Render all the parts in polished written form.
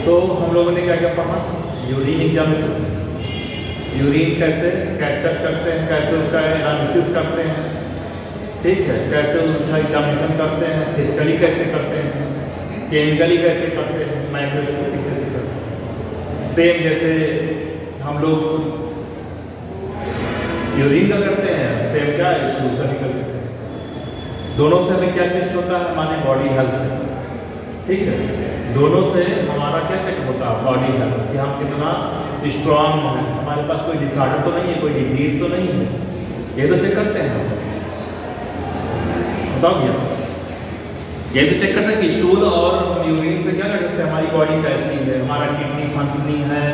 तो हम लोगों ने क्या क्या पढ़ा, यूरिन एग्जामिनेशन, यूरिन कैसे कैप्चर करते हैं, कैसे उसका एनालिसिस करते हैं, ठीक है, कैसे उसका एग्जामिनेशन करते हैं, फिजिकली कैसे करते हैं, केमिकली कैसे करते हैं, माइक्रोस्कोपिक कैसे करते हैं। सेम जैसे हम लोग यूरिन का करते हैं, सेम क्या स्टूल का भी करते हैं। दोनों से हमें क्या टेस्ट होता है, हमारी बॉडी हेल्थ, ठीक है, दोनों से हमारा क्या चेक होता है, बॉडी हेल्थ, कि हम कितना स्ट्रांग हैं, हमारे पास कोई डिसऑर्डर तो नहीं है, कोई डिजीज तो नहीं है, ये तो चेक करते हैं हम। बताओ भैया, ये तो चेक करते हैं कि स्टूल और हम यूरिन से क्या कर सकते हैं, हमारी बॉडी कैसी है, हमारा किडनी फंक्शनिंग है,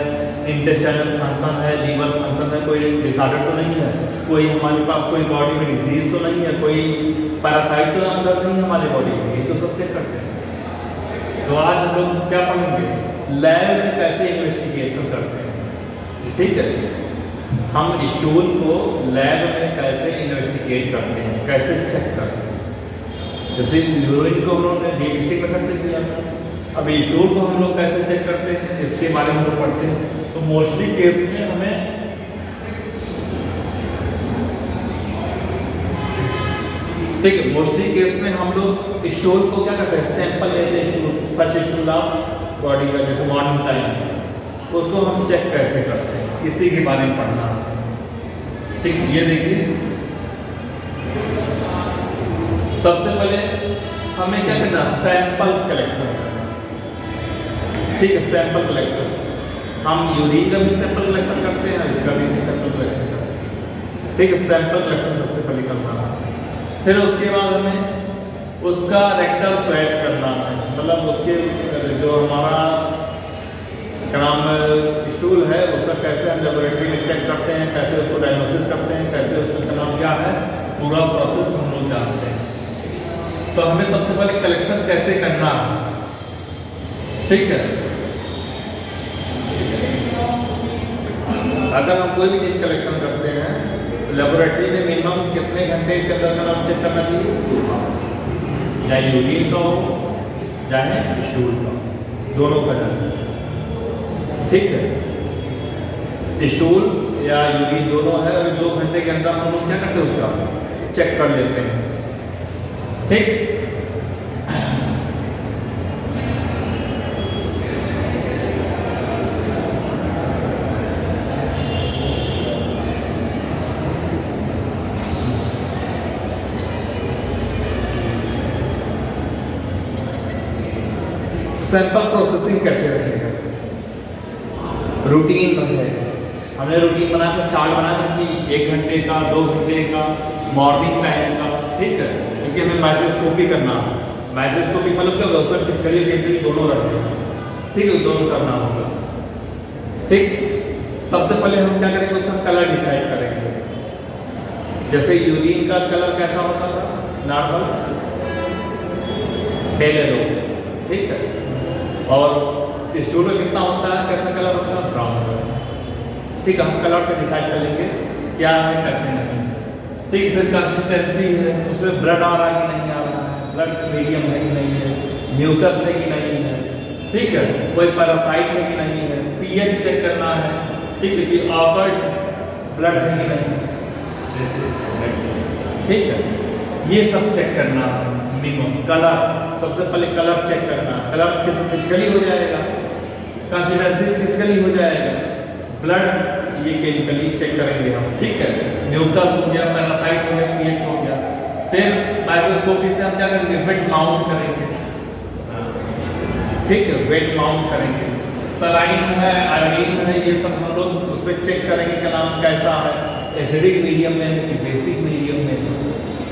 इंटेस्टाइनल फंक्शन है, लीवर फंक्शन है, कोई डिसऑर्डर तो नहीं है, कोई हमारे पास कोई बॉडी में डिजीज तो नहीं है, कोई पैरासाइट तो अंदर नहीं है हमारी बॉडी में, ये तो सब चेक करते हैं। तो आज हम लोग क्या पढ़ेंगे, लैब में कैसे इन्वेस्टिगेशन करते हैं, ठीक है, हम स्टूल को लैब में कैसे इन्वेस्टिगेट करते हैं, कैसे चेक करते हैं। जैसे यूरिन को हम लोगों ने डिएगस्टिक मेथड से किया था, अब स्टूल को हम लोग कैसे चेक करते हैं, इसके बारे में हम लोग पढ़ते हैं। तो मोस्टली केस में हमें ठीक है, मोस्टली केस में हम लोग स्टूल को क्या करते हैं, सैंपल लेते हैं, stool first stool of body का, जैसे मॉर्निंग टाइम, उसको हम चेक कैसे करते हैं, इसी के बारे में पढ़ना। ठीक, ये देखिए, सबसे पहले हमें क्या करना, सैंपल कलेक्शन करना, ठीक है, सैंपल कलेक्शन। हम यूरिन का भी सैंपल कलेक्शन करते हैं, इसका भी सैंपल कलेक्शन करते हैं, ठीक है, सैंपल कलेक्शन सबसे पहले करना है। फिर उसके बाद हमें उसका रेक्टल स्वैब करना है, मतलब उसके जो हमारा क्या नाम स्टूल है उसका कैसे हम लेबोरेटरी में चेक करते हैं, कैसे उसको डायग्नोसिस करते हैं, कैसे उसका नाम क्या है, पूरा प्रोसेस हम लोग जानते हैं। तो हमें सबसे पहले कलेक्शन कैसे करना है, ठीक है, अगर हम कोई भी चीज़ कलेक्शन करते हैं लेबोरेटरी में मिनिमम कितने घंटे के अंदर का नाम चेक करना चाहिए, 2 आवर्स, चाहे यूरिन का हो चाहे स्टूल का, दोनों का जाना, ठीक है, स्टूल या यूरिन दोनों है, और 2 घंटे के अंदर हम लोग क्या करते हैं उसका चेक कर लेते हैं, ठीक। सैंपल प्रोसेसिंग कैसे रहेगा, रूटीन रहेगा। हमने रूटीन बनाया था, चार्ट बनाया था कि 1 घंटे का, 2 घंटे का, मॉर्निंग टाइम का, ठीक है, क्योंकि हमें माइक्रोस्कोपी करना है। माइक्रोस्कोपी मतलब क्या होगा, उसमें फिजिकली केमिकली दोनों रहेगा, ठीक है, दोनों करना होगा, ठीक। सबसे पहले हम क्या करेंगे, उसका कलर डिसाइड करेंगे। जैसे यूरिन का कलर कैसा होता था, नॉर्मल पहले लोग, ठीक है, और स्टूल में कितना होता है, कैसा कलर होता है, ब्राउन कलर, ठीक है, हम कलर से डिसाइड कर लेंगे क्या है कैसे नहीं, ठीक। फिर कंसिस्टेंसी है, उसमें ब्लड आ रहा है कि नहीं आ रहा है, ब्लड मीडियम है कि नहीं है, म्यूकस है कि नहीं है, ठीक है, कोई पैरासाइट है कि नहीं है, पीएच चेक करना है, ठीक है, कि ऑकर्ड ब्लड है कि नहीं, ठीक है, ये सब चेक करना है। मिनिमम कलर, सबसे पहले कलर चेक करना, कलर फिजिकली हो जाएगा, कंसिस्टेंसी फिजिकली हो जाएगा, ब्लड ये केमिकली चेक करेंगे हम, ठीक है, म्यूकस हो गया, पैरासाइट हो गया, पीएच हो गया। फिर माइक्रोस्कोपी से हम क्या करेंगे, वेट माउंट करेंगे, ठीक है, वेट माउंट करेंगे, सलाइन है, आयोडीन है, ये सब हम लोग उस पर चेक करेंगे कि नाम कैसा है, एसिडिक मीडियम में है कि बेसिक मीडियम में है,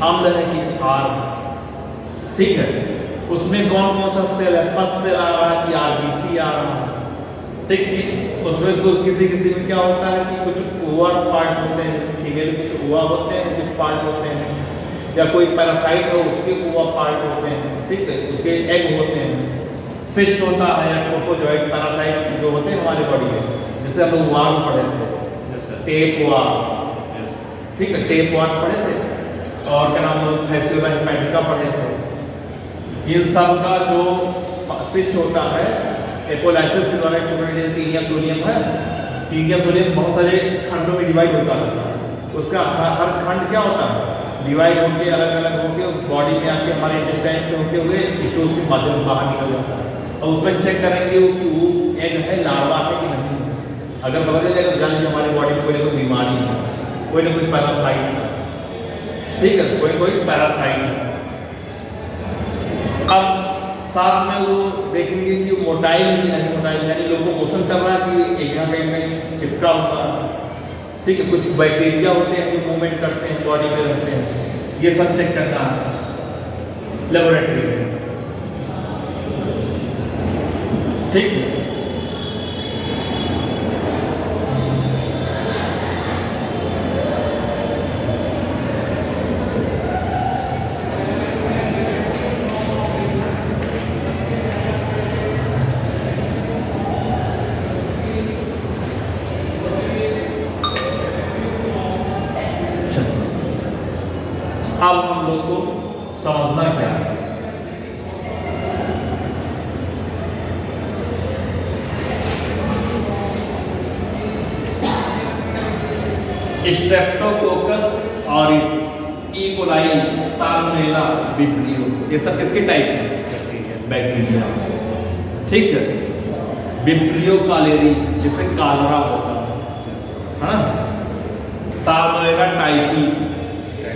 अम्ल है कि क्षार है, ठीक है, उसमें कौन कौन सा सेल है, पस सेल आ रहा है कि आरबीसी आ रहा है, ठीक। उसमें कुछ किसी में क्या होता है कि कुछ ओवर पार्ट होते हैं, जैसे फीमेल कुछ ओवा होते हैं, कुछ पार्ट होते हैं, या कोई पैरासाइट है उसके ओवा पार्ट होते हैं, ठीक है, उसके एग होते हैं, सिस्ट होता है या प्रोटोजोइट पैरासाइट जो होते हैं हमारे बॉडी में, जिसे हम लोग वार्म पढ़े थे, टेप वार्म, ठीक है, टेप वार्म पढ़े थे, और क्या नाम फैसियोला हेपेटिका पढ़े थे। ये सब का जो सिस्ट होता है एपोलाइसिस के द्वारा टीनिया सोडियम है, टीनिया सोडियम बहुत सारे खंडों में डिवाइड होता रहता है। उसका हर खंड क्या होता है, डिवाइड होकर अलग अलग होकर बॉडी में आके हमारे इंटेस्टाइन से होते हुए स्टूल से माध्यम बाहर निकल जाता है। और उसमें चेक करेंगे कि वो एग है, लार्वा है कि नहीं है। अगर पता चल जाएगा तो जान लीजिए हमारी बॉडी में कोई ना कोई बीमारी है, कोई ना कोई पैरासाइट है, ठीक है, कोई ना कोई पैरासाइट है। अब साथ में वो देखेंगे कि मोटाइल है कि नहीं मोटाइल, यानी लोकोमोशन कर रहा है कि एक जगह कहीं में चिपका हुआ है, ठीक है। कुछ बैक्टीरिया होते हैं जो मूवमेंट करते हैं, बॉडी में रहते हैं, ये सब चेक करना है लेबोरेटरी में, ठीक है। अब हम लोग को समझना क्या है, Streptococcus orris, E coli, salmonella, vibrio, ये सब किसके टाइप है, बैक्टीरिया, ठीक है। विब्रियो कालेरी जिसे कालरा होता है ना, साल्मोनेला टाइफी,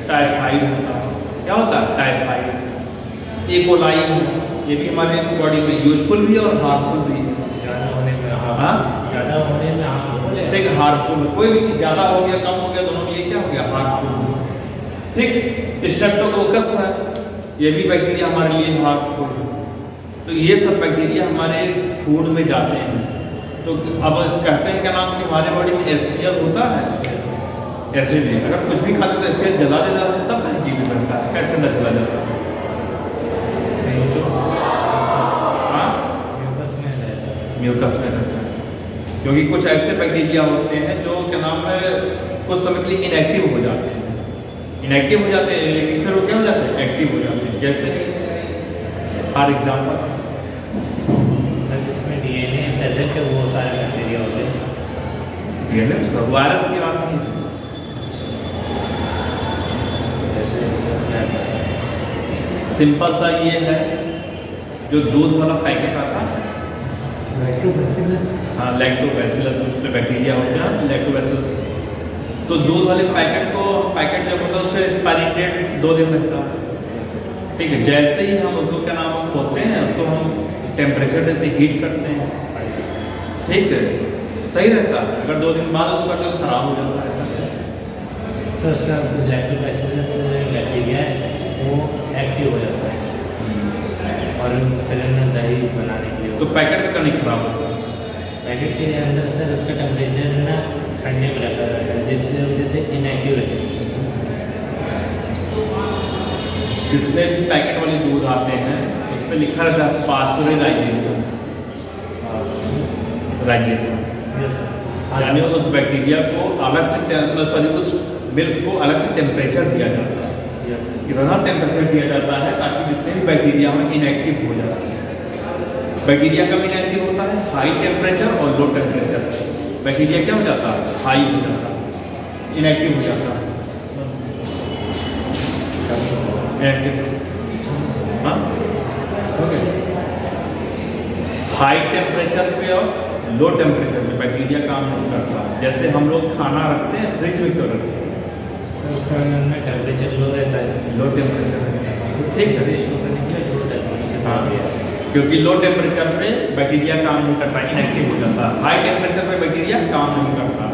टाइफाइड होता है, क्या होता है टाइफाइड। ई कोलाई ये भी हमारे बॉडी में यूजफुल भी और हार्मफुल भी है, ज़्यादा होने में हार्मफुल है, ठीक, हार्मफुल। कोई भी चीज ज़्यादा हो गया कम हो गया दोनों के लिए क्या हो गया, हार्मफुल, ठीक। स्ट्रेप्टोकोकस है, ये भी बैक्टीरिया हमारे लिए हार्मफुल है। तो ये सब बैक्टीरिया हमारे फूड में जाते हैं। तो अब कहते हैं क्या नाम कि हमारे बॉडी में HCl होता है, एसिड है। अगर कुछ भी खाते तो HCl जला देता है, तब कहीं जीवित रहता है, कैसे अंदर चला जाता है, म्यूकस में रहता है। क्योंकि कुछ ऐसे बैक्टीरिया होते हैं जो क्या नाम है कुछ समय के लिए इनएक्टिव हो जाते हैं, इनएक्टिव हो जाते हैं, लेकिन फिर वो क्या हो जाते हैं, एक्टिव हो जाते हैं। जैसे फॉर एग्जाम्पल सर जिसमें DNA प्रेजेंट है वो सारे बैक्टीरिया होते हैं, DNA वायरस की बात नहीं, सिंपल सा ये है जो दूध वाला पैकेट आता है, लैक्टोबैसिलस, हाँ लैक्टोबैसिलस, उसमें बैक्टीरिया होते हैं लैक्टोबैसिलस। तो दूध वाले पैकेट को, पैकेट जब होता है उससे एक्सपायरी डेट 2 दिन रहता है, ठीक है। जैसे ही हम उसको क्या नाम खोलते हैं उसको हम टेम्परेचर देते हैं, हीट करते हैं, ठीक है, सही रहता है। अगर 2 दिन बाद उसको करते खराब हो जाता है, ऐसा कैसे। सर उसका लैक्टोबैसिलस बैक्टीरिया है वो एक्टिव हो जाता है और फिर दही बनाने के लिए तो पैकेट का नहीं खराब होगा, पैकेट के अंदर सर उसका टेम्परेचर ना ठंडे में रहता है जिससे वजह से इनएक्टिव रहती है। जितने भी पैकेट वाले दूध आते हैं उस पर लिखा रहता है पास्चुराइजेशन, यानी उस बैक्टीरिया को अलग से उस मिल्क को अलग से टेम्परेचर दिया जाता है, इतना टेम्परेचर दिया जाता है ताकि जितने भी बैक्टीरिया में इनएक्टिव हो जाते हैं। बैक्टीरिया कब इनएक्टिव होता है, हाई टेम्परेचर और लो टेम्परेचर। बैक्टीरिया क्या हो जाता है, हाई हो जाता है, इनएक्टिव हो जाता है, इनएक्टिव, हाँ ओके। हाई टेम्परेचर पे और लो टेम्परेचर पे बैक्टीरिया काम नहीं करता। जैसे हम लोग खाना रखते हैं फ्रिज में क्यों रखते हैं, उसका में टेम्परेचर लो रहता है, लो टेम्परेचर, ठीक है, स्टोर करने के लिए लो टेम्परेचर। हाँ, क्योंकि लो टेम्परेचर पे बैक्टीरिया काम नहीं करता, इनएक्टिव हो जाता है। हाई टेम्परेचर पे बैक्टीरिया काम नहीं करता,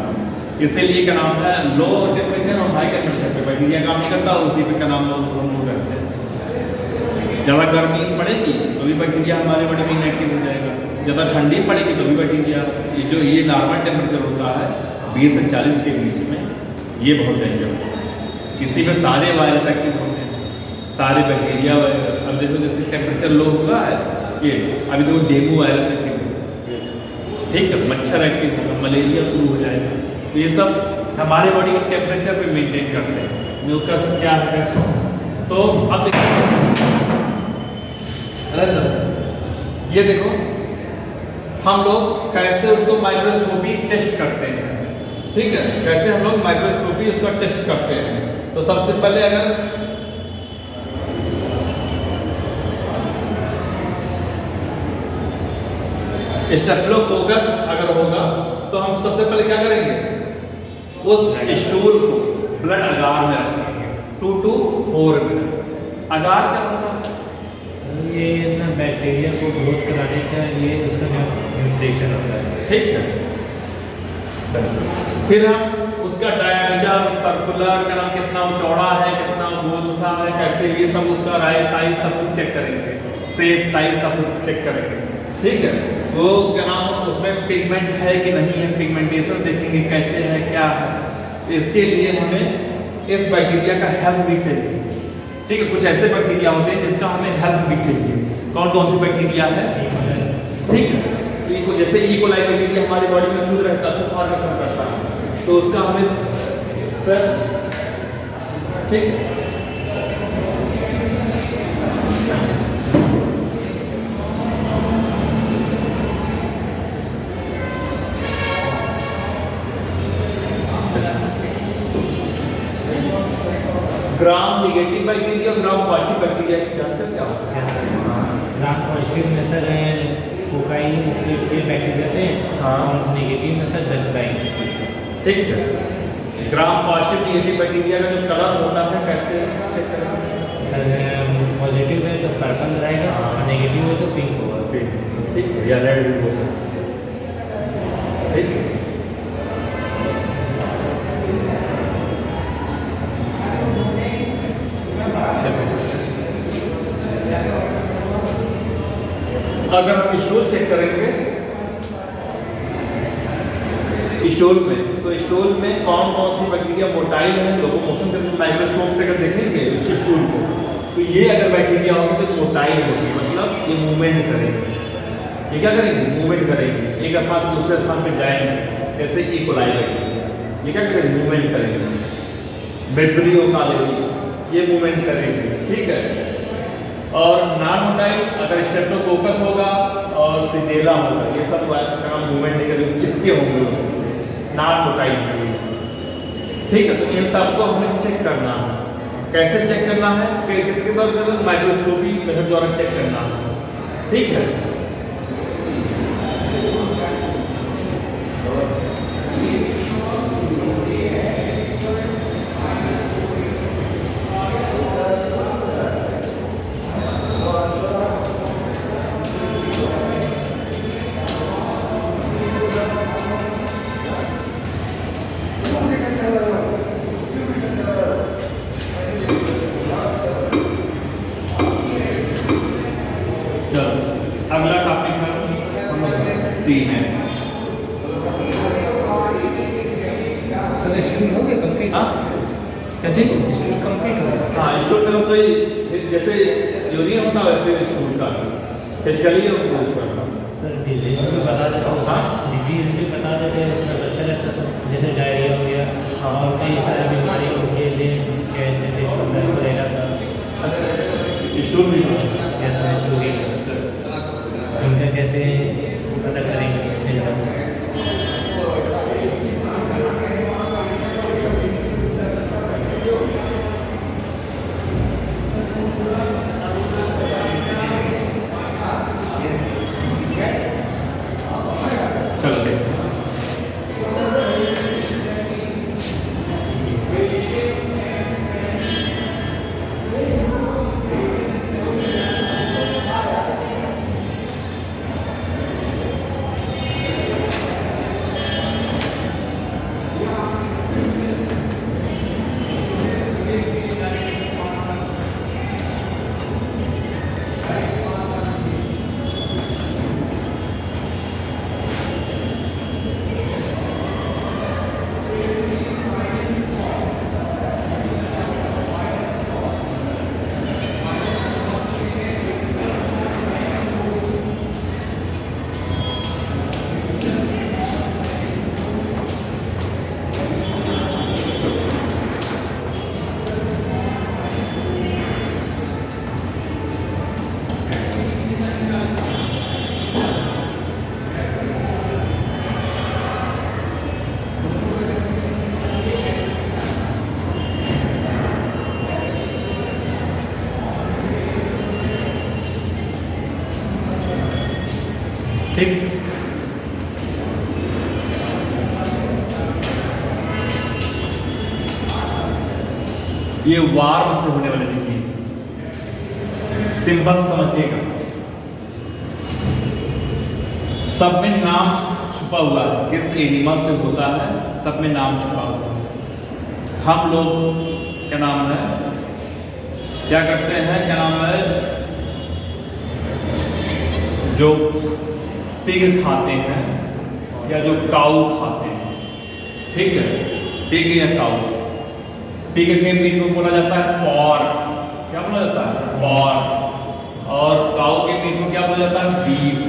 इसीलिए क्या नाम है लो टेम्परेचर और हाई टेम्परेचर पे बैक्टीरिया काम नहीं करता, उसी पे क्या नाम हम लोग रहते हैं। ज़्यादा गर्मी पड़ेगी तो भी बैक्टीरिया हमारे बॉडी में इनएक्टिव हो जाएगा, ज़्यादा ठंडी पड़ेगी तो भी बैक्टीरिया, ये नॉर्मल टेम्परेचर होता है 20 से 40 के बीच में, ये बहुत डेंजर होता है। इसी में सारे वायरस एक्टिव होते हैं, सारे बैक्टीरिया। अब देखो जैसे टेम्परेचर लो हुआ है, ये अभी देखो डेंगू वायरस एक्टिव होगा, ठीक है, मच्छर एक्टिव होगा, मलेरिया शुरू हो जाएगा। तो ये सब हमारे बॉडी का टेम्परेचर पे मेंटेन करते हैं। म्यूकस क्या है, तो अब देखो ये देखो हम लोग कैसे उसको माइक्रोस्कोपी टेस्ट करते हैं, ठीक है, कैसे हम लोग माइक्रोस्कोपी उसका टेस्ट करते हैं। तो सबसे पहले अगर स्टेफिलोकोकस अगर होगा तो हम सबसे पहले क्या करेंगे, उस स्टूल को ब्लड अगार में रखेंगे 2 to 4 मिनट। अगार क्या होता है? ये ना बैक्टीरिया को ग्रोथ कराने का ये उसका न्यूट्रिशन होता है। ठीक है, फिर हम उसका डायमीटर, सर्कुलर का नाम कितना चौड़ा है, कितना गोल सा है, कैसे, ये सब उसका साइज सब कुछ चेक करेंगे, शेप साइज सब कुछ चेक करेंगे। ठीक है, वो क्या नाम उसमें पिगमेंट है कि नहीं है, पिगमेंटेशन देखेंगे कैसे है क्या है। इसके लिए हमें इस बैक्टीरिया का हेल्प भी चाहिए। ठीक है, कुछ ऐसे बैक्टीरिया होते हैं जिसका हमें हेल्प भी चाहिए। कौन कौन सी बैक्टीरिया है? ठीक है, तो जैसे ई कोलाई बैक्टीरिया हमारी बॉडी में खुद रहता है, खुद फॉर्मेशन करता है, तो उसका हमें ठीक है, gram negative bacteria, gram positive bacteria जानते हो क्या होता है? ग्राम पॉजिटिव में सर कोकाइन सेप के बैक्टीरिया थे, और नेगेटिव में सर बेसिलाइन। ठीक है, ग्राम पॉजिटिव नेगेटिव बैक्टीरिया का जो कलर होता है कैसे चेक करेंगे? सर पॉजिटिव है तो पर्पल रहेगा, और नेगेटिव है तो पिंक होगा। ठीक है, या रेड भी हो सकता है। ठीक है, अगर हम स्टूल चेक करेंगे स्टूल में, तो स्टूल में कौन कौन सी बैक्टीरिया मोटाइल है, लोकोमोशन करके माइक्रोस्कोप से अगर देखेंगे उस स्टूल को, तो ये अगर बैक्टीरिया होगी तो मोटाइल होगी, मतलब ये मूवमेंट करेंगे। ये क्या करेंगे? मूवमेंट करेंगे, एक स्थान से दूसरे स्थान पे जाएंगे। जैसे ई कोलाई बैक्टीरिया, ये क्या करेंगे? मूवमेंट करेंगे। वेब्रियो कालेरी ये मूवमेंट करेंगे। ठीक है, और नॉन मोटाइल अगर स्टेप्टोकोकस होगा और सिजेला होगा, ये सब काम मूवमेंट नहीं करेंगे, चिपके होंगे उसमें, नॉन मोटाइल। ठीक है, तो इन सबको हमें चेक करना है। कैसे चेक करना है कि किसके द्वारा? माइक्रोस्कोपी मेथड द्वारा चेक करना है। ठीक है, अगला टॉपिक है सीन है। सर स्टूल हो गया कंप्लीट? हाँ, क्या चीज? स्टूल कंप्लीट हो गया? हाँ, स्टूल में बस वही जैसे यूरिन होता है वैसे स्टूल का फिजिकली प्रूव करना। सर डिजीज भी बता देते हो? हाँ, डिजीज भी बता देते हैं उसमें तो अच्छा रहता है सर, जैसे डायरिया हो गया, और कई सारी बीमारियों के लिए कैसे टेस्ट होता है करेगा सर। स्टूल भी ऐसा स्टोरी उनका कैसे पता करेंगे सिम्टम्स? चलते हैं। ठीक। ये वार्म से होने वाली चीज सिंपल समझिएगा। सब में नाम छुपा हुआ है, किस एनिमल से होता है, सब में नाम छुपा हुआ है। हम लोग क्या नाम है, क्या करते हैं, क्या नाम है, जो पिग खाते हैं या जो काऊ खाते हैं, ठीक है, पिग या काऊ, पिग के मीट को बोला जाता है पॉर्क, क्या बोला जाता है, पॉर्क, और काऊ के मीट को क्या बोला जाता है, बीफ,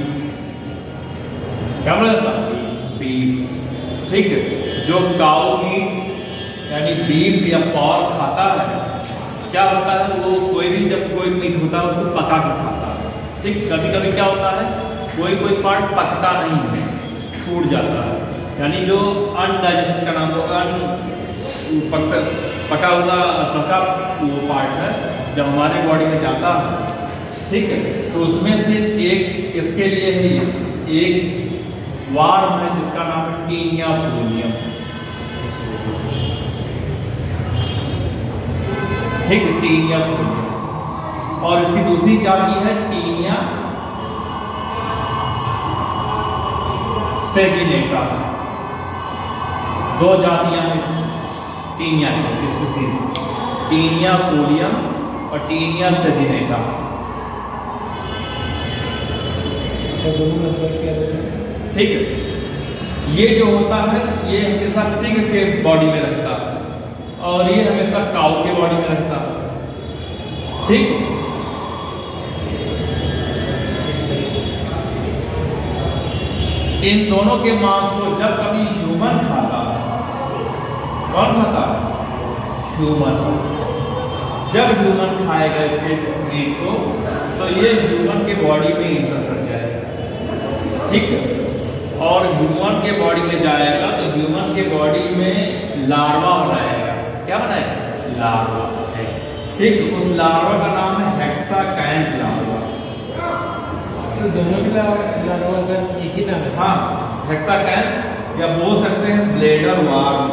क्या बोला जाता है, बीफ, ठीक है। जो काऊ मीट यानी बीफ या पॉर्क खाता है, क्या होता है, वो कोई भी जब कोई मीट होता है उसको पका के खाता है, ठीक। कभी कभी क्या होता है, कोई कोई पार्ट पकता नहीं है, छूट जाता है, यानी जो अनडाइजेस्ट का नाम होगा, पका हुआ पका वो पार्ट है, जब हमारे बॉडी में जाता है, ठीक है, तो उसमें से एक इसके लिए ही एक वार्म है जिसका नाम है टीनिया फ्लोनियम, ठीक है, टीनिया फ्लोनियम। और इसकी दूसरी जाति है टीनिया सेजिनेटा। दो जातियां हैं इसकी टीनिया की स्पीसीज, टीनिया सोलियम और टीनिया सेजिनेटा। ठीक है, ये जो होता है ये हमेशा पिग के बॉडी में रहता है और ये हमेशा काऊ के बॉडी में रहता है, ठीक। इन दोनों के मांस को जब कभी ह्यूमन खाता है, कौन खाता है, ह्यूमन, जब ह्यूमन खाएगा इसके मीट को तो ये ह्यूमन के बॉडी में इंटर कर जाएगा, ठीक है। और ह्यूमन के बॉडी में जाएगा तो ह्यूमन के बॉडी में लार्वा बनाएगा, क्या बनाएगा, लार्वा, ठीक। उस लार्वा का नाम है हेक्साकैंथ लार्वा। तो दोनों के लार्वा का एक ही नाम है? हाँ, हेक्साकैंथ, या बोल सकते हैं ब्लेडर वार्म।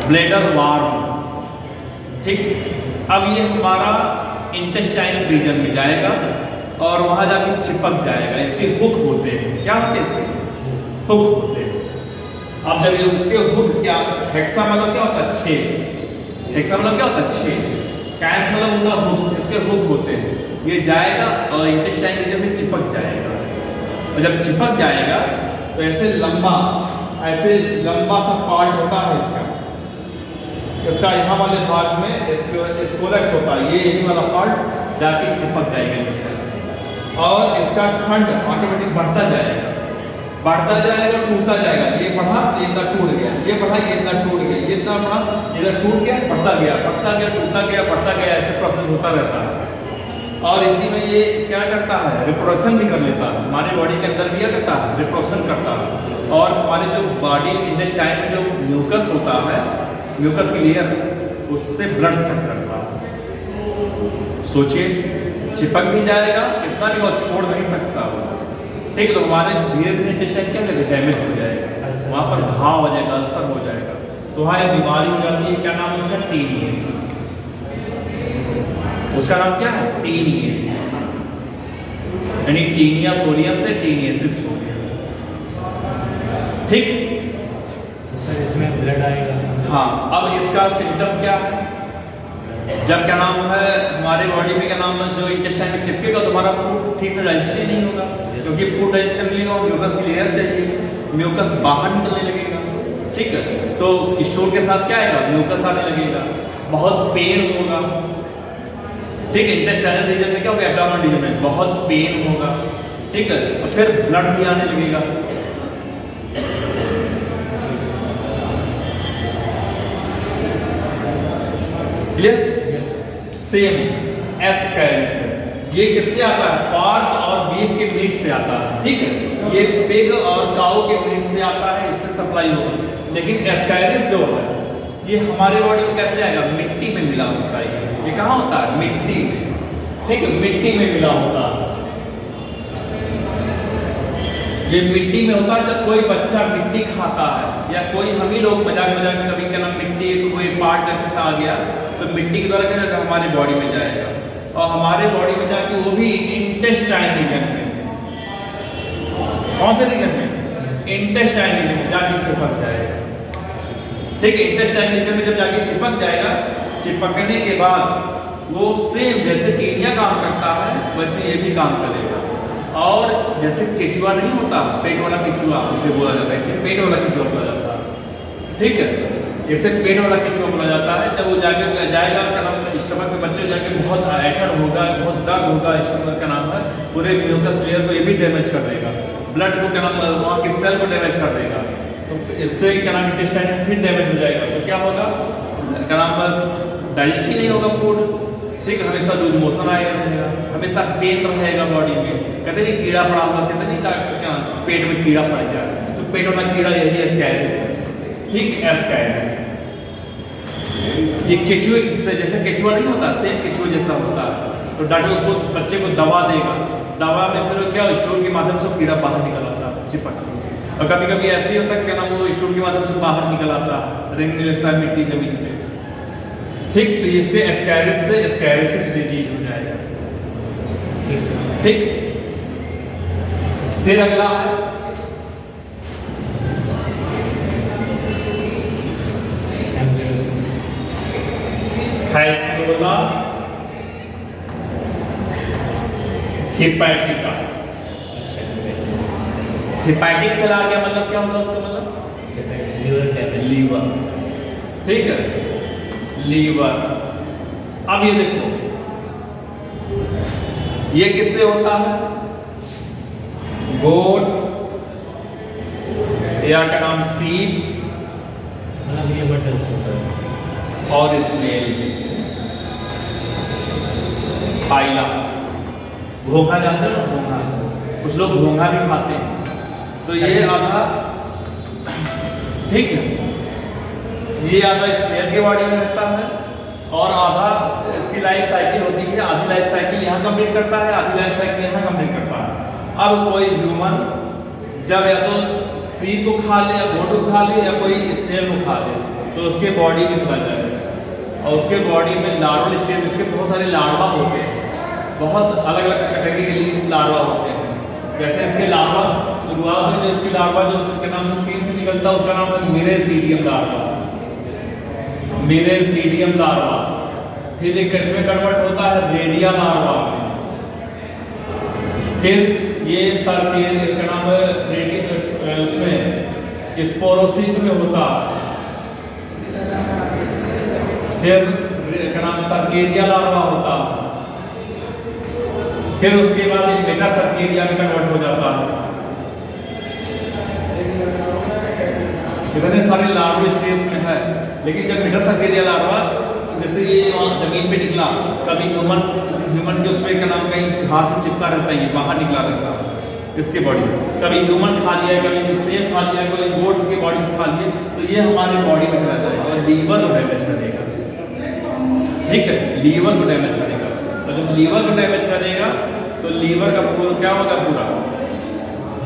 ब्लेडर वार्म, ठीक। अब ये हमारा इंटेस्टाइन रीजन में जाएगा और वहां जाके चिपक जाएगा। इसके हुक होते हैं, क्या होते हैं इसके हुक होते हैं। अब जब ये उसके हुक, क्या हेक्सा मतलब क्या होता है, छेद, हेक्सा मतलब क्या होता है, छेद, कैंथ मतलब होता हुक, इसके हुक होते हैं। ये जाएगा और इंटेस्टाइन रीजन में चिपक जाएगा और जब चिपक जाएगा तो ऐसे लंबा सा पार्ट होता है इसका यहाँ वाले भाग में स्कोलेक्स होता है, ये यही वाला पार्ट जाके चिपक जाएगा और इसका खंड ऑटोमेटिक बढ़ता जाएगा, टूटता जाएगा। ये बढ़ा, ये इतना टूट गया, ये बढ़ा, ये इतना टूट गया, ये इतना बढ़ा, इधर टूट गया, बढ़ता गया, टूटता गया, बढ़ता गया, ऐसे प्रोसेस होता रहता है। और इसी में ये क्या करता है, रिप्रोडक्शन भी कर लेता है, हमारे बॉडी के अंदर भी क्या करता है, रिप्रोडक्शन करता है। और हमारे जो बॉडी इंटेस्टाइन में जो म्यूकस होता है, म्यूकस की लेयर, उससे ब्लड सक करता है। सोचिए, चिपक भी जाएगा, इतना भी और छोड़ नहीं सकता, ठीक है। तो हमारे धीरे धीरे इंटेस्टाइन क्या होगा, डैमेज हो जाएगा, वहाँ पर घाव हो जाएगा, अल्सर हो जाएगा, तो वहाँ एक बीमारी हो जाती है, क्या नाम है उसका, टीनियसिस। उसका नाम क्या है, टीनियसिस, यानी टीनिया सोलियम से टीनियसिस हो गया, ठीक। तो सर इसमें ब्लड आएगा? हाँ। अब इसका सिम्टम क्या है, जब क्या नाम है हमारे बॉडी में क्या नाम है जो इंटेस्टाइन में चिपकेगा तो हमारा फूड ठीक से डाइजेस्ट नहीं होगा, क्योंकि फूड डाइजेस्ट करने के लिए म्यूकस की लेयर चाहिए, म्यूकस बाहर निकलने लगेगा, ठीक है। तो स्टोर के साथ क्या आएगा, म्यूकस आने लगेगा, बहुत पेन होगा, ठीक है। इंटेस्टाइनल रीजन में क्या होगा, एब्डोमेनल रीजन में बहुत पेन होगा, ठीक है। और फिर ब्लड भी आने लगेगा, क्लियर। सेम एस्कैरिस है, ये किससे आता है, पार्क और बीफ के बीच से आता है, ठीक है। ये पिग और काऊ के बीच से आता है, इससे सप्लाई होगा। लेकिन एस्कैरिस जो है ये हमारे बॉडी में कैसे आएगा? मिट्टी में मिला होता है। ये कहाँ होता है? मिट्टी में। ठीक है, मिट्टी में मिला होता है। ये मिट्टी में होता है। जब कोई बच्चा मिट्टी खाता है या कोई हम ही लोग मजाक मजाक में कभी क्या नाम मिट्टी कोई पार्ट या कुछ आ गया तो मिट्टी के द्वारा क्या जाएगा? हमारे बॉडी में जाएगा और हमारे बॉडी में जाके वो भी इंटेस्टाइन रीजन में, कौन से रीजन में? इंटेस्टाइन रीजन में जाके चिपक जाएगा। ठीक है, इंटेस्टाइन रीजन में जब जाके चिपक जाएगा, चिपकने के बाद वो सेम जैसे कीड़िया काम करता है वैसे ये भी काम करेगा। और जैसे केचुआ नहीं होता, पेट वाला केचुआ उसे बोला जाता है, इसे पेट वाला केचुआ बोला जाता है। ठीक है, इसे पेट वाला केचुआ बोला जाता है। जब वो जाके जाएगा क्या नाम स्टमक में बच्चे जाके बहुत ऐठन होगा, बहुत दर्द होगा, स्टमक का नाम है, पूरे म्यूकस लेयर को ये भी डैमेज कर देगा, ब्लड को क्या नाम वहाँ के सेल को डैमेज कर देगा। तो इससे क्या नाम इंटेस्टाइन फिर डैमेज हो जाएगा तो क्या होगा? क्या नाम डाइजेस्ट ही नहीं होगा फूड। ठीक है, हमेशा लूज मोशन आएगा रहेगा, हमेशा पेन रहेगा बॉडी में। कहते नहीं कीड़ा पड़ा होगा, कहते नहीं क्या पेट में कीड़ा पड़ गया, तो पेट वाला कीड़ा यही एस्कैरिस है। ठीक, एस्कैरिस ये केचुए से जैसे केचुआ नहीं होता, सेम केचुआ जैसा होता है। तो डॉक्टर उसको बच्चे को दवा देगा, दवा में फिर क्या स्टोर के माध्यम से कीड़ा बाहर निकल आता है चिपक। और कभी कभी ऐसे ही होता है क्या नाम वो स्टोर के माध्यम से बाहर निकल आता है, रेंगने लगता है मिट्टी जमीन पे। ठीक, तो इससे एस्कैरिस से एस्कैरिसिस डिजीज हो जाएगा। ठीक सर। ठीक, फिर अगला है एम्ब्रियोसिस। फैस्कुला हिपैटिका। हिपैटिक से ला गया मतलब क्या होगा उसका मतलब? Liver damage. लीवर। ठीक है, लीवर। अब ये देखो, ये किससे होता है? गोट या क्या नाम सीप मतलब ये बटन से होता है। और स्नेल, पाइला। घोंघा जानते हो? घोंघा, कुछ लोग घोंघा भी खाते हैं। तो ये आधा, ठीक है, ये आधा स्नेल के बॉडी में रहता है और आधा इसकी लाइफ साइकिल होती है। आधी लाइफ साइकिल यहाँ कंप्लीट करता है, आधी लाइफ साइकिल यहाँ कंप्लीट करता है। अब कोई ह्यूमन जब या तो सीप को खा ले या गोट को खा ले या कोई स्नेल को खा ले तो उसके बॉडी में चला जाएगा और उसके बॉडी में लार्वल स्टेज, उसके बहुत सारे लार्वा होते हैं, बहुत अलग अलग कैटेगरी के लिए लार्वा होते हैं। जैसे इसके लार्वा शुरुआत में जो इसकी लार्वा जो उसके नाम सीप से निकलता है उसका नाम है मिरेसीडियम लार्वा, मिरेसीडियम लार्वा। फिर एक किसमें कन्वर्ट होता है? रेडिया लार्वा में। फिर ये सर्केरिया का नाम है उसमें स्पोरोसिस्ट में होता है। फिर का नाम सर्केरिया लार्वा होता है। फिर उसके बाद एक मेटा सर्केरिया में कन्वर्ट हो जाता है। इतने सारे लार्वा स्टेज में है, लेकिन जब मेटा सर्केरिया लार्वा जैसे ये जमीन पे निकला, कभी ह्यूमन के उसमें का नाम कहीं घास से चिपका रहता है, ये बाहर निकला रहता है इसके बॉडी में। कभी ह्यूमन खा लिया, कभी स्नेल खा लिया, कोई गोट के बॉडी से खा लिए, तो ये हमारे बॉडी में चला जाएगा और लीवर को डैमेज करेगा। ठीक है, लीवर को डैमेज करेगा। और जब लीवर को डैमेज करेगा तो लीवर का पूरा क्या होगा? पूरा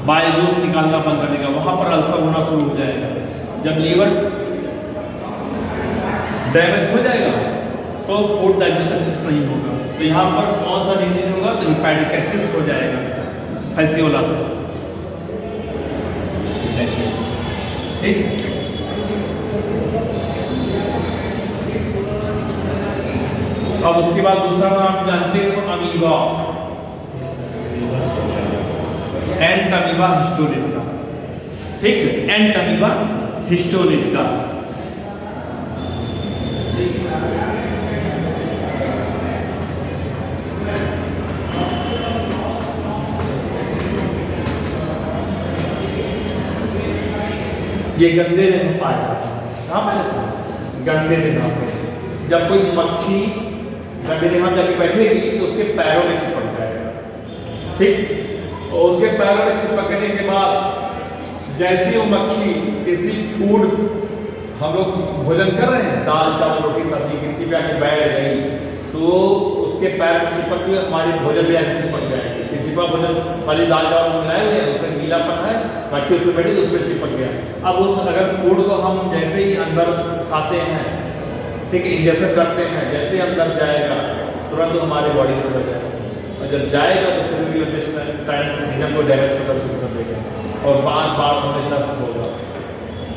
बाइल जूस निकालना बंद कर देगा, वहां पर अल्सर होना शुरू हो जाएगा। जब लीवर डैमेज हो जाएगा तो फूड डाइजेशन अच्छे से नहीं होगा, तो यहाँ पर कौन सा डिजीज होगा? तो हिपैटिक हो जाएगा फैसियोला से। ठीक, अब उसके बाद दूसरा नाम जानते हो? Amoeba, Entamoeba Historica. ठीक है, एंटमीबा हिस्टोरिका। ये गंदे जगह पाया जाता है। कहाँ पाया जाता है? गंदे जगह पे। जब कोई मक्खी गंदे जगह जाके बैठेगी तो उसके पैरों में चिपक जाएगा। ठीक, और उसके पैरों में चिपकने के बाद जैसी वो मक्खी किसी फूड हम लोग भोजन कर रहे हैं, दाल चावल रोटी सब्जी, किसी पे आके बैठ गई तो उसके पैर से चिपक के हमारे भोजन भी आके चिपक जाएगी। चिपचिपा भोजन वाली दाल चावल मिलाए हुए हैं, उसमें गीलापन है, बाकी उसमें बैठी तो उसमें चिपक गया। अब उस अगर फूड को हम जैसे ही अंदर खाते हैं, ठीक है, इंजेक्शन करते हैं, जैसे ही अंदर जाएगा तुरंत हमारे बॉडी में चला जाएगा, और जब जाएगा तो फिर भी इंटेस्टाइन को डैमेज करना शुरू कर देगा और बार बार हमें दस्त होगा,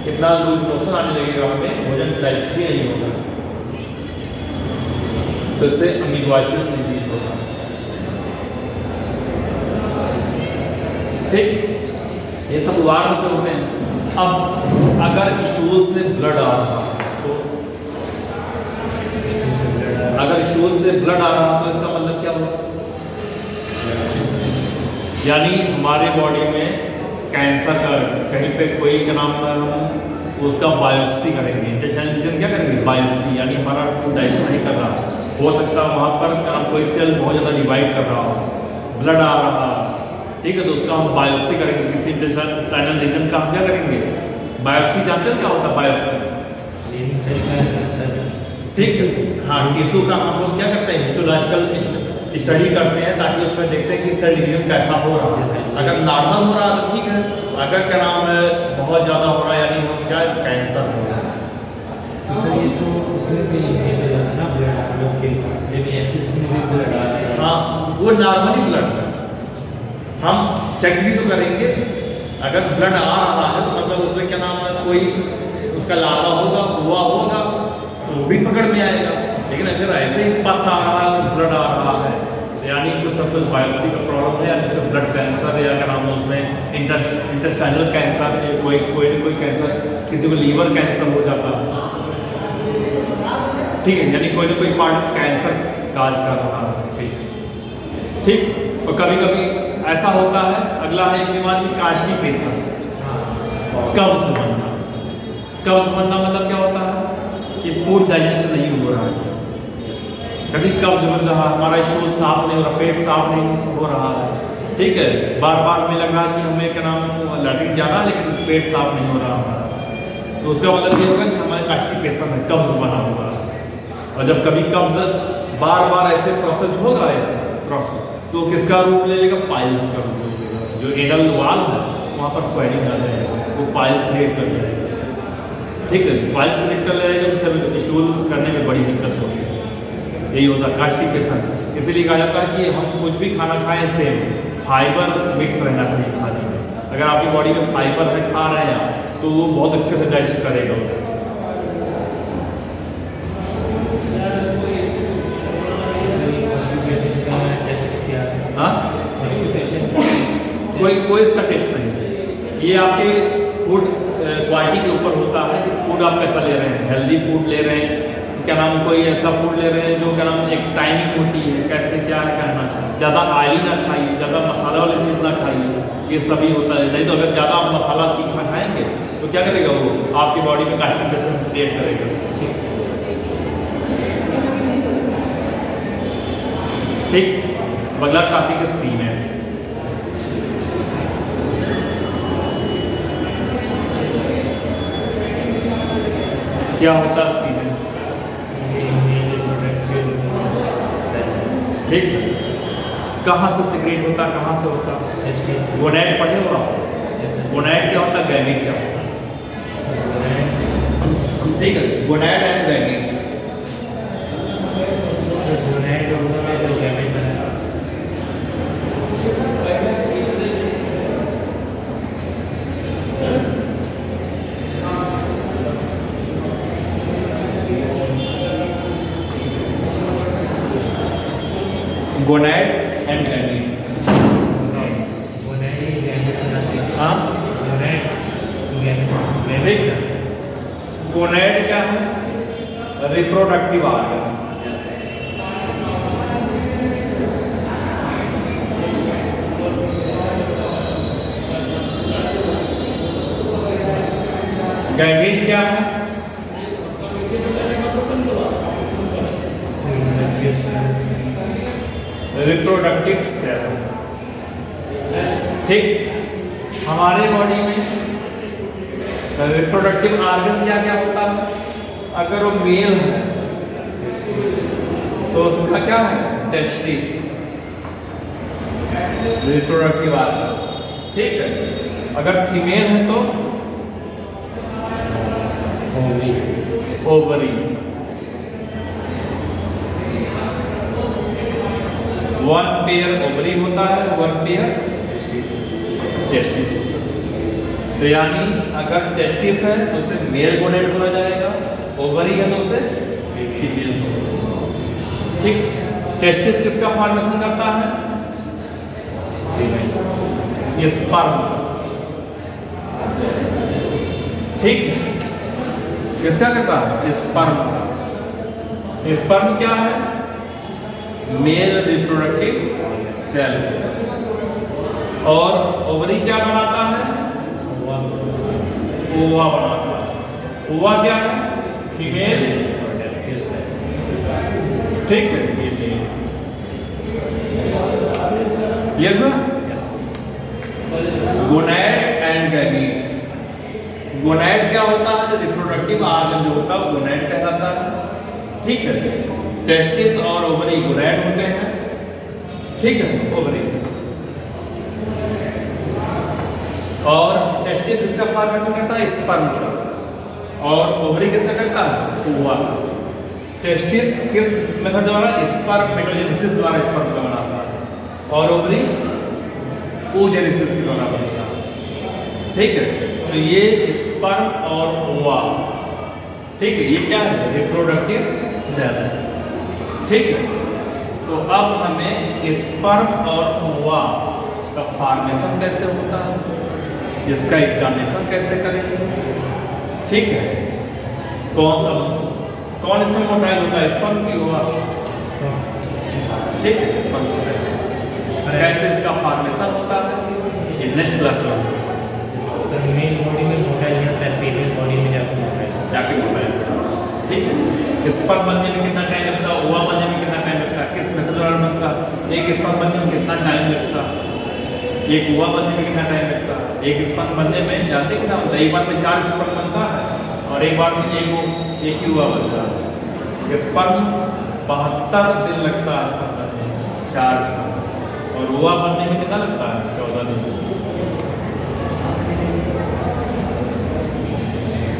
कितना लूज मोशन आने लगेगा, हमें भोजन डाइजेस्ट ही नहीं होगा, तो इससे अमीबाइसिस डिजीज होगा। ठीक, ये सब उदाहरण से होते हैं। अब अगर स्टूल से ब्लड आ रहा तो अगर स्टूल से ब्लड आ रहा तो इसका मतलब क्या होगा? यानी हमारे बॉडी में कैंसर का कहीं पे कोई का नाम हम उसका बायोप्सी करेंगे, इंटेस्टाइनल क्या करेंगे? बायोप्सी, यानी हमारा डाइजेशन नहीं कर रहा, हो सकता है वहाँ पर कोई सेल बहुत ज़्यादा डिवाइड कर रहा हो, ब्लड आ रहा, ठीक है, तो उसका हम बायोप्सी करेंगे, किसी इंटेस्टाइनल रीजन का हम क्या करेंगे? बायोप्सी। जानते हो क्या होता है बायोप्सी? ठीक है, हाँ, टिश्यू का हम लोग क्या करते हैं? हिस्टोलॉजिकल स्टडी करते हैं ताकि उसमें देखते हैं कि सेल डिवीजन कैसा हो रहा है। अगर नॉर्मल हो रहा है तो ठीक है, अगर क्या नाम है बहुत ज़्यादा हो रहा है यानी वो क्या कैंसर हो रहा है। तो सर ये तो इसमें भी ये हो जाता है ना, ब्लड हम लोग के लेमियासिस में भी ब्लड आ रहा है। हाँ, वो नॉर्मली ब्लड है, हम चेक भी तो करेंगे। अगर ब्लड आ रहा है तो मतलब उसमें क्या नाम है कोई उसका लावा होगा, हुआ होगा तो वो भी पकड़ में आएगा। लेकिन अगर ऐसे ही पास आ रहा है और ब्लड आ रहा है यानी कुछ सब कुछ बायोप्सी का प्रॉब्लम है, यानी उसमें ब्लड कैंसर या क्या नाम है उसमें इंटेस्टाइनल कैंसर, कोई कैंसर, किसी को लीवर कैंसर हो जाता है, ठीक है, यानी कोई ना कोई पार्ट कैंसर काज कर रहा है। ठीक, और कभी कभी ऐसा होता है। अगला है एक बीमारी कांस्टिपेशन, कब्ज बनना। कब्ज बनना मतलब क्या होता है कि फूड डाइजेस्ट नहीं हो रहा है, कभी कब्ज बन रहा है, हमारा स्टूल साफ नहीं हो रहा, पेट साफ नहीं हो रहा है, ठीक है, बार बार हमें लग रहा है कि हमें क्या नाम लैट्रिन जाना है लेकिन पेट साफ नहीं हो रहा हमारा, तो उसका मतलब ये होगा कि हमारे कांस्टिपेशन है, कब्ज बना हुआ है। और जब कभी कब्ज बार बार ऐसे प्रोसेस होगा तो किसका रूप ले लेगा? पाइल्स का रूप ले लेगा। जो एनल वाल है वहाँ पर स्वेलिंग आ जाएगा, वो पाइल्स क्रिएट कर जाएगा, ठीक है, पाइल्स क्रिएट कर जाएगा तो फिर स्टूल करने में बड़ी दिक्कत होगी। यही होता है कांस्टिपेशन। इसीलिए कहा जाता है कि हम कुछ भी खाना खाएं सेम फाइबर मिक्स रहना चाहिए खाने में। अगर आपकी बॉडी में फाइबर है, खा रहे हैं आप, तो वो बहुत अच्छे से डाइजेस्ट करेगा उसे। कोई इसका टेस्ट नहीं है, ये आपके फूड क्वालिटी के ऊपर होता है कि फूड आप कैसा ले रहे हैं। हेल्दी फूड ले रहे हैं, क्या नाम कोई ऐसा फूड ले रहे हैं जो क्या नाम एक टाइमिंग होती है, कैसे क्या है करना, ज़्यादा ऑयली ना खाइए, ज़्यादा मसाला वाली चीज़ ना खाइए, ये सभी होता है। नहीं तो अगर ज़्यादा आप मसाला तीखा खाएंगे तो क्या करेगा वो आपकी बॉडी में कांस्टिपेशन क्रिएट करेगा। ठीक, अगला टॉपिक है सीमेंट। क्या होता है सीमेंट? ठीक, कहाँ से सिक्रेट होता, कहाँ से होता? गोनैड पढ़े हो आप? गोनैड क्या होता है? गैमेट क्या होता है? ठीक है, गोनैड एंड गैमेट। गोनैड होता है जो गैमेट बनाता है। Gonad and gamete. Gonad he gamete बनाते हैं। हाँ, गोनैड गैमेट। ठीक है, गोनैड क्या है? Reproductive organ. गैमेट क्या है? Reproductive cell. ठीक, हमारे बॉडी में रिप्रोडक्टिव ऑर्गन क्या क्या होता है? अगर वो मेल है तो उसका क्या है? Testis, reproductive organ. ठीक है, अगर फीमेल है तो ओवरी। वन पेयर ओवरी होता है, वन पेयर टेस्टिस होता है। तो यानी अगर टेस्टिस है तो उसे मेल गोनेड बोला जाएगा, ओवरी है तो उसे फीमेल। ठीक, टेस्टिस किसका फॉर्मेशन करता है? स्पर्म। ठीक, किसका करता है? स्पर्म का। स्पर्म क्या है? Male reproductive cell. और ओवरी क्या बनाता है? ओवा बनाता है। ओवा क्या है? फीमेल। ठीक है, ये हुआ गोनैड एंड गैमीट। गोनैड क्या होता है? रिप्रोडक्टिव ऑर्गन जो होता है गोनैड कहलाता है। ठीक है, टेस्टिस और ओवरी गोनैड होते हैं। ठीक है, ओवरी और टेस्टिस इसका फॉर्मेशन करता है स्पर्म का, और ओवरी किसका करता है? ओवा। टेस्टिस किस मेथड द्वारा? स्पर्मेटोजेनेसिस द्वारा स्पर्म का बनाता है, और ओवरी oogenesis के द्वारा बनता है। ठीक है, तो ये स्पर्म और ओवा। ठीक है, ये क्या है? Reproductive cell. ठीक है, तो अब हमें स्पर्म और ओवा का फॉर्मेशन कैसे होता है, इसका एग्जामिनेशन कैसे करेंगे। ठीक है, कौन इसमें मोटाइल होता है? स्पर्म की ओवा? ठीक है, स्पर्म होता है। कैसे इसका फॉर्मेशन होता है ये नेक्स्ट क्लास में होगा। मेल बॉडी में मोटाइल रहता है, फीमेल बॉडी में जाके मोटाइल। ठीक है, स्पर्म बनने में कितना टाइम लगता है? ओवा बनने में कितना टाइम लगता है? किस मेथड द्वारा बनता है? एक स्पर्म बनने में कितना टाइम लगता है? एक ओवा बनने में कितना टाइम लगता है? एक स्पर्म बनने में जानते कितना होता है? एक बार में 4 स्पर्म बनता है, और एक बार में एक ही ओवा बनता है। स्पर्म 72 दिन लगता है स्पर्म बनने में, 4 स्पर्म, और ओवा बनने में कितना लगता है? 14 दिन।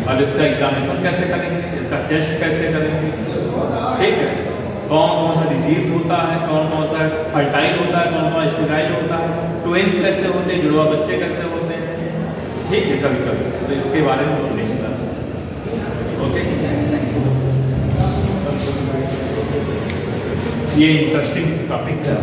अब इसका एग्जामिनेशन कैसे करेंगे, इसका टेस्ट कैसे करेंगे? ठीक है, कौन सा डिजीज होता है, कौन सा फर्टाइल होता है, कौन स्टेराइल होता है, ट्विंस कैसे होते हैं, जुड़वा बच्चे कैसे होते हैं। ठीक है, कभी कभी तो इसके बारे में हम नहीं बता सकते। ओके, ये इंटरेस्टिंग टॉपिक है।